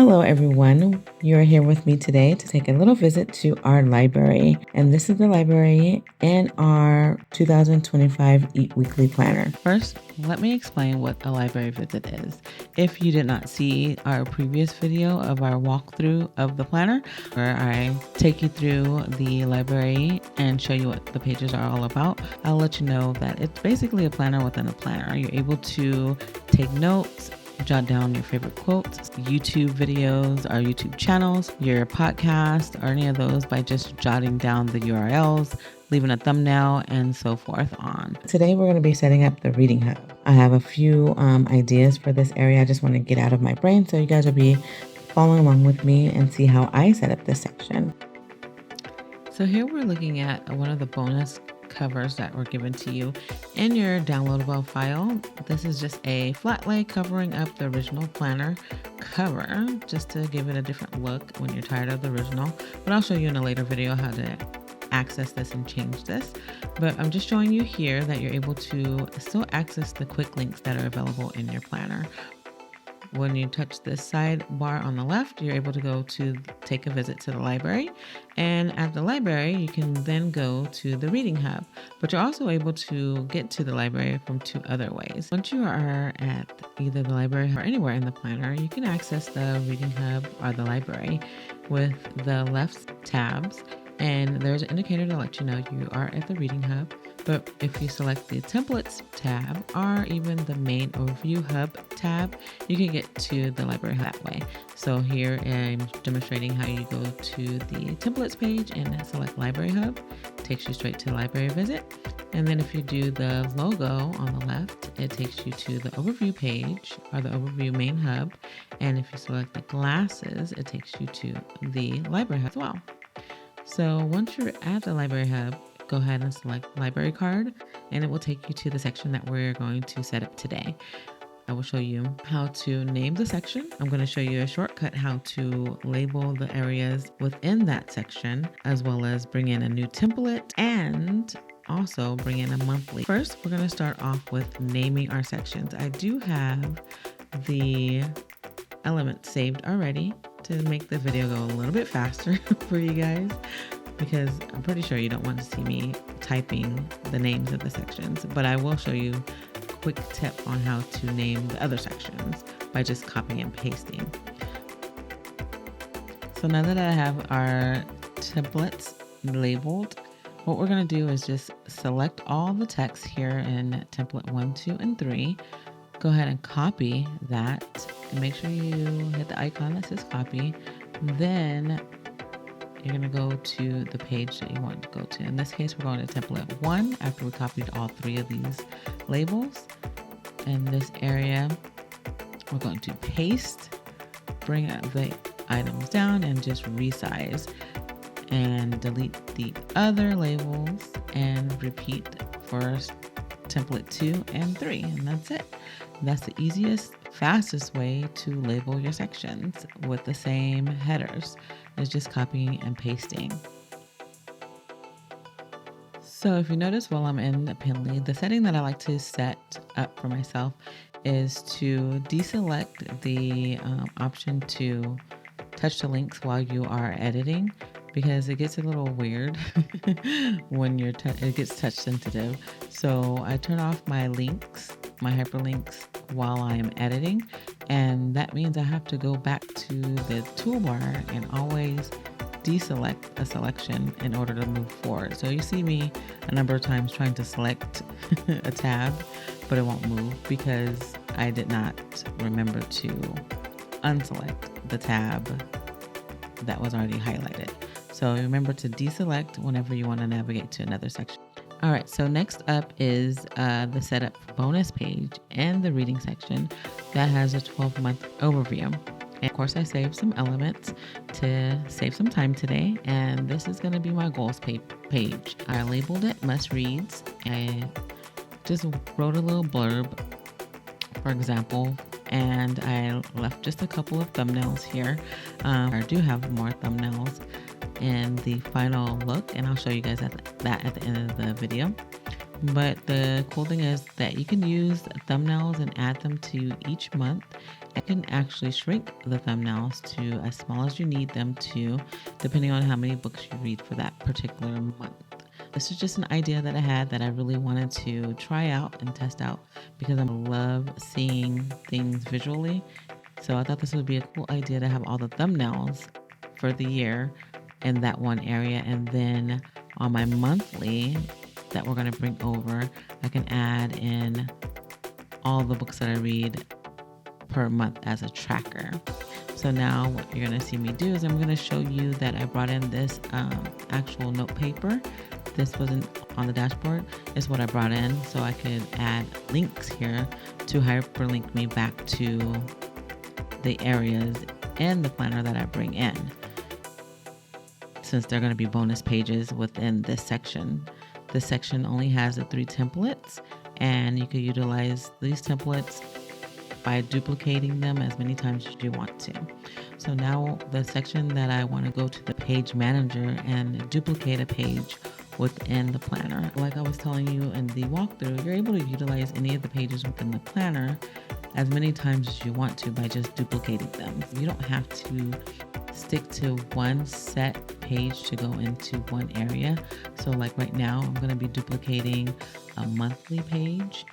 Hello everyone, you're here with me today to take a little visit to our library, and this is the library in our 2025 E.A.T Weekly Planner. First, let me explain what a library visit is. If you did not see our previous video of our walkthrough of the planner, where I take you through the library and show you what the pages are all about, I'll let you know that it's basically a planner within a planner. You're able to take notes, jot down your favorite quotes, YouTube videos, our YouTube channels, your podcast, or any of those by just jotting down the URLs, leaving a thumbnail, and so forth on. Today we're going to be setting up the reading hub. I have a few ideas for this area. I just want to get out of my brain so you guys will be following along with me and see how I set up this section. So here we're looking at one of the bonus covers that were given to you in your downloadable file. This is just a flat lay covering up the original planner cover, just to give it a different look when you're tired of the original. But I'll show you in a later video how to access this and change this. But I'm just showing you here that you're able to still access the quick links that are available in your planner. When you touch this sidebar on the left, you're able to go to take a visit to the library. And at the library, you can then go to the reading hub. But you're also able to get to the library from two other ways. Once you are at either the library or anywhere in the planner, you can access the reading hub or the library with the left tabs. And there's an indicator to let you know you are at the reading hub. But if you select the templates tab or even the main overview hub tab, you can get to the library that way. So here I'm demonstrating how you go to the templates page and select library hub. It takes you straight to the library visit. And then if you do the logo on the left, it takes you to the overview page or the overview main hub. And if you select the glasses, it takes you to the library hub as well. So once you're at the library hub, go ahead and select library card, and it will take you to the section that we're going to set up today. I will show you how to name the section. I'm going to show you a shortcut how to label the areas within that section, as well as bring in a new template and also bring in a monthly. First, we're going to start off with naming our sections. I do have the element saved already to make the video go a little bit faster for you guys, because I'm pretty sure you don't want to see me typing the names of the sections, but I will show you a quick tip on how to name the other sections by just copying and pasting. So now that I have our templates labeled, what we're going to do is just select all the text here in template 1, 2, and 3. Go ahead and copy that and make sure you hit the icon that says copy. Then you're going to go to the page that you want to go to. In this case, we're going to template 1 after we copied all 3 of these labels. In this area, we're going to paste, bring the items down and just resize, and delete the other labels and repeat for template 2 and 3, and that's it. That's the easiest, fastest way to label your sections with the same headers. It's just copying and pasting. So if you notice while I'm in Appendly, the setting that I like to set up for myself is to deselect the option to touch the links while you are editing, because it gets a little weird when it gets touch sensitive. So I turn off my links, my hyperlinks, while I am editing, and that means I have to go back to the toolbar and always deselect a selection in order to move forward. So you see me a number of times trying to select a tab, but it won't move because I did not remember to unselect the tab that was already highlighted. So remember to deselect whenever you want to navigate to another section. All right, so next up is the setup bonus page and the reading section that has a 12-month overview. And of course, I saved some elements to save some time today, and this is going to be my goals page. I labeled it must reads and just wrote a little blurb, for example, and I left just a couple of thumbnails here. I do have more thumbnails in the final look, and I'll show you guys that at the end of the video. But the cool thing is that you can use thumbnails and add them to each month. You can actually shrink the thumbnails to as small as you need them to, depending on how many books you read for that particular month. This is just an idea that I had that I really wanted to try out and test out because I love seeing things visually. So I thought this would be a cool idea to have all the thumbnails for the year in that one area. And then on my monthly that we're going to bring over, I can add in all the books that I read per month as a tracker. So now what you're going to see me do is I'm going to show you that I brought in this actual note paper. This wasn't on the dashboard. It's what I brought in so I could add links here to hyperlink me back to the areas in the planner that I bring in, since they're going to be bonus pages within this section. This section only has the 3 templates, and you can utilize these templates by duplicating them as many times as you want to. So now the section that I want to go to the page manager and duplicate a page within the planner. Like I was telling you in the walkthrough, you're able to utilize any of the pages within the planner as many times as you want to by just duplicating them. You don't have to stick to one set page to go into one area. So like right now, I'm going to be duplicating a monthly page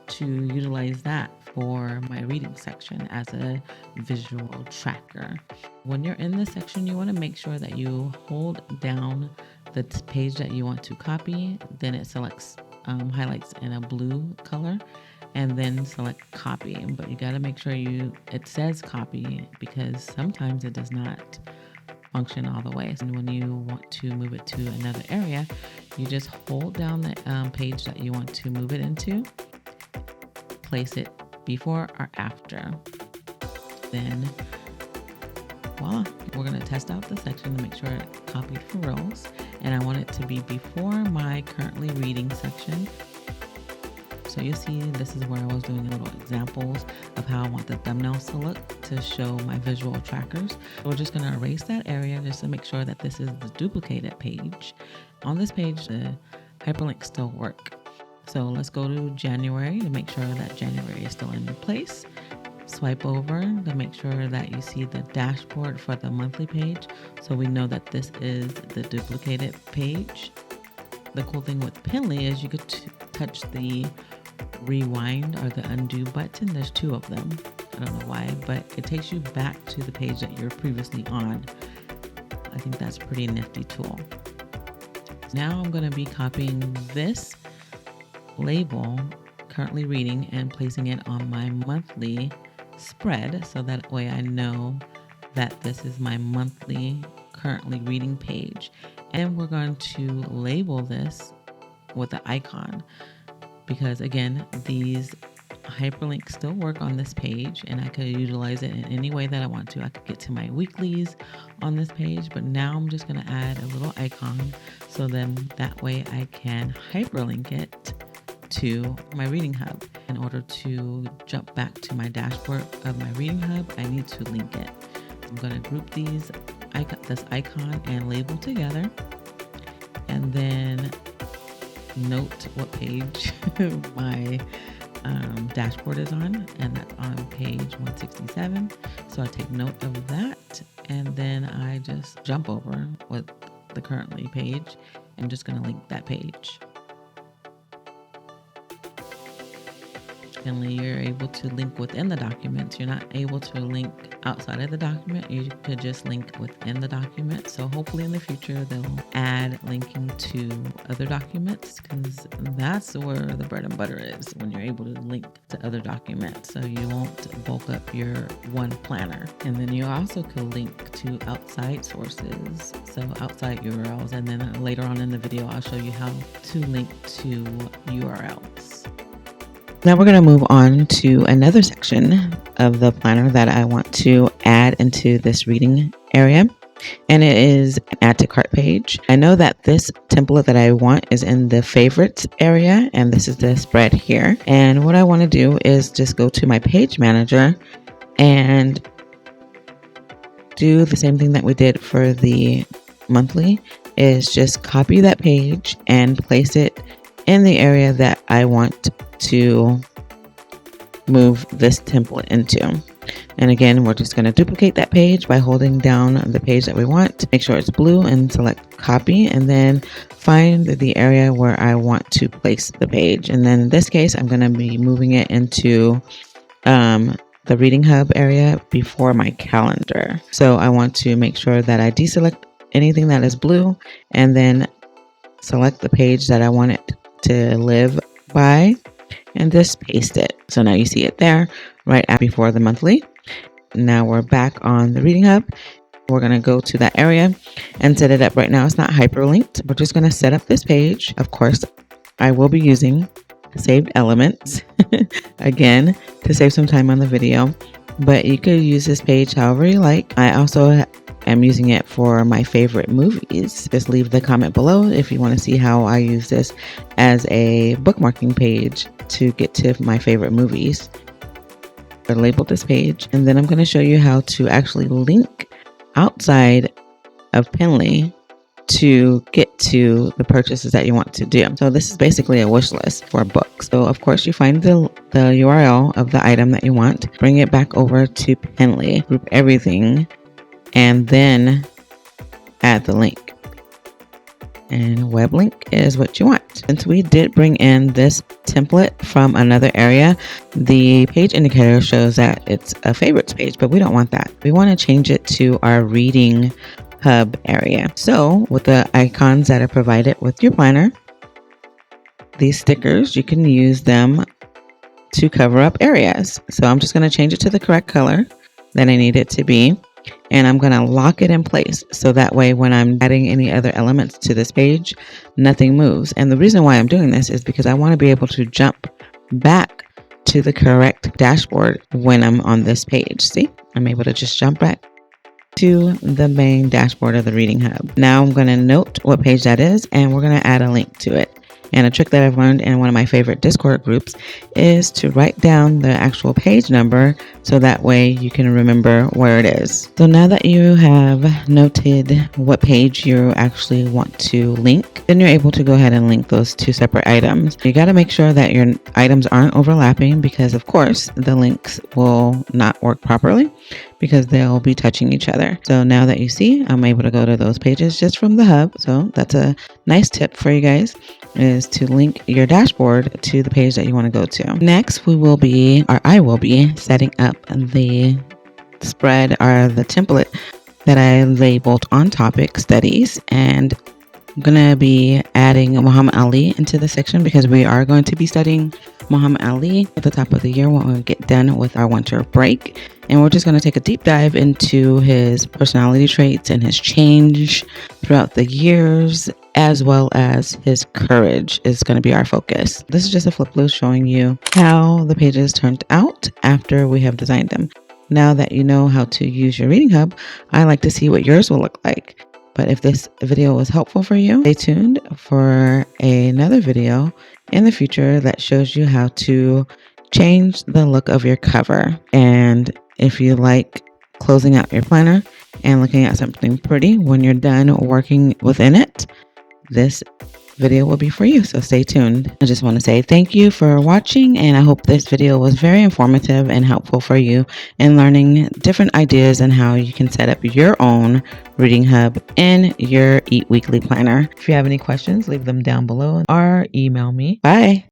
to utilize that for my reading section as a visual tracker. When you're in this section, you want to make sure that you hold down the page that you want to copy. Then it selects, highlights in a blue color, and then select copy. But you got to make sure it says copy, because sometimes it does not function all the way. And when you want to move it to another area, you just hold down the page that you want to move it into, place it before or after. Then voila, we're going to test out the section to make sure it copied for reals. And I want it to be before my currently reading section. So you'll see this is where I was doing little examples of how I want the thumbnails to look to show my visual trackers. So we're just going to erase that area just to make sure that this is the duplicated page. On this page, the hyperlinks still work. So let's go to January to make sure that January is still in place. Swipe over to make sure that you see the dashboard for the monthly page, so we know that this is the duplicated page. The cool thing with Penly is you could touch the rewind or the undo button. There's 2 of them. I don't know why, but it takes you back to the page that you're previously on. I think that's a pretty nifty tool. Now I'm going to be copying this label, currently reading, and placing it on my monthly spread, so that way I know that this is my monthly currently reading page. And we're going to label this with the icon, because again, these hyperlinks still work on this page and I could utilize it in any way that I want to. I could get to my weeklies on this page, but now I'm just going to add a little icon, so then that way I can hyperlink it to my reading hub. In order to jump back to my dashboard of my reading hub, I need to link it. I'm going to group this icon and label together, and then note what page my dashboard is on, and that's on page 167. So I take note of that, and then I just jump over with the currently page. I'm just going to link that page. You're able to link within the documents. You're not able to link outside of the document. You could just link within the document. So hopefully in the future they'll add linking to other documents, because that's where the bread and butter is, when you're able to link to other documents, so you won't bulk up your one planner. And then you also could link to outside sources, so outside URLs. And then later on in the video I'll show you how to link to URLs. Now we're going to move on to another section of the planner that I want to add into this reading area, and it is an add to cart page. I know that this template that I want is in the favorites area, and this is the spread here. And what I want to do is just go to my page manager and do the same thing that we did for the monthly, is just copy that page and place it in the area that I want to move this template into. And again, we're just going to duplicate that page by holding down the page that we want. Make sure it's blue and select copy, and then find the area where I want to place the page. And then in this case, I'm going to be moving it into the Reading Hub area before my calendar. So I want to make sure that I deselect anything that is blue and then select the page that I want it to live by and just paste it. So now you see it there right before the monthly. Now we're back on the Reading Hub. We're going to go to that area and set it up. Right now it's not hyperlinked. We're just going to set up this page. Of course, I will be using saved elements again to save some time on the video, but you could use this page however you like. I also am using it for my favorite movies. Just leave the comment below if you want to see how I use this as a bookmarking page to get to my favorite movies. I labeled this page, and then I'm going to show you how to actually link outside of Penly to get to the purchases that you want to do. So this is basically a wish list for books. So of course you find the URL of the item that you want, bring it back over to Penly, group everything, and then add the link. And web link is what you want. Since we did bring in this template from another area, the page indicator shows that it's a favorites page, but we don't want that. We want to change it to our Reading Hub area. So with the icons that are provided with your planner, these stickers, you can use them to cover up areas. So I'm just going to change it to the correct color that I need it to be. And I'm going to lock it in place. So that way, when I'm adding any other elements to this page, nothing moves. And the reason why I'm doing this is because I want to be able to jump back to the correct dashboard when I'm on this page. See, I'm able to just jump back to the main dashboard of the Reading Hub. Now I'm going to note what page that is, and we're going to add a link to it. And a trick that I've learned in one of my favorite Discord groups is to write down the actual page number so that way you can remember where it is. So now that you have noted what page you actually want to link, then you're able to go ahead and link those two separate items. You got to make sure that your items aren't overlapping, because of course the links will not work properly because they'll be touching each other. So now that you see, I'm able to go to those pages just from the hub. So that's a nice tip for you guys, is to link your dashboard to the page that you want to go to. Next, I will be setting up the spread or the template that I labeled on topic studies, and I'm going to be adding Muhammad Ali into the section because we are going to be studying Muhammad Ali at the top of the year when we get done with our winter break. And we're just going to take a deep dive into his personality traits and his change throughout the years, as well as his courage is going to be our focus. This is just a flip list showing you how the pages turned out after we have designed them. Now that you know how to use your Reading Hub, I like to see what yours will look like. But if this video was helpful for you, stay tuned for another video in the future that shows you how to change the look of your cover. And if you like closing out your planner and looking at something pretty when you're done working within it, this video will be for you. So stay tuned. I just want to say thank you for watching, and I hope this video was very informative and helpful for you in learning different ideas and how you can set up your own Reading Hub in your E.A.T Weekly Planner. If you have any questions, leave them down below or email me. Bye.